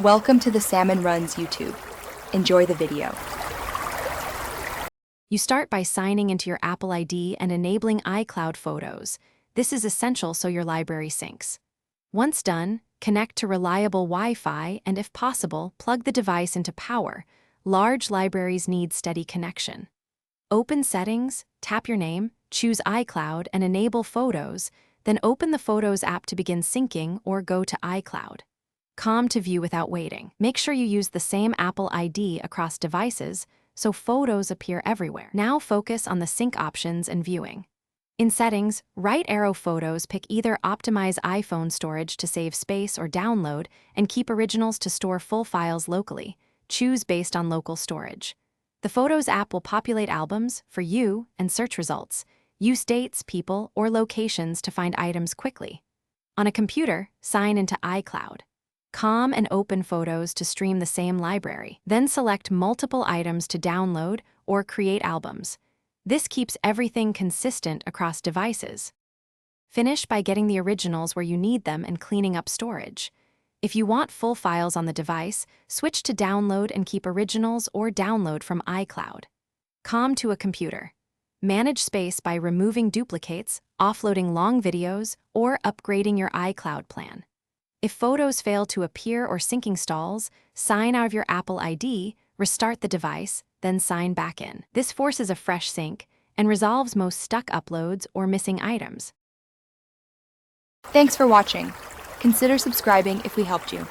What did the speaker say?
Welcome to the Salmon Runs YouTube. Enjoy the video. You start by signing into your Apple ID and enabling iCloud Photos. This is essential so your library syncs. Once done, connect to reliable Wi-Fi and, if possible, plug the device into power. Large libraries need steady connection. Open Settings, tap your name, choose iCloud and enable Photos, then open the Photos app to begin syncing or go to iCloud. Com to view without waiting. Make sure you use the same Apple ID across devices so photos appear everywhere. Now focus on the sync options and viewing. In Settings, right arrow Photos, pick either Optimize iPhone storage to save space or download, and keep originals to store full files locally. Choose based on local storage. The Photos app will populate albums for you and search results. Use dates, people, or locations to find items quickly. On a computer, sign into iCloud. Com and open Photos to stream the same library. Then select multiple items to download or create albums. This keeps everything consistent across devices. Finish by getting the originals where you need them and cleaning up storage. If you want full files on the device, switch to download and keep originals or download from iCloud. Com to a computer. Manage space by removing duplicates, offloading long videos, or upgrading your iCloud plan. If photos fail to appear or syncing stalls, sign out of your Apple ID, restart the device, then sign back in. This forces a fresh sync and resolves most stuck uploads or missing items. Thanks for watching. Consider subscribing if we helped you.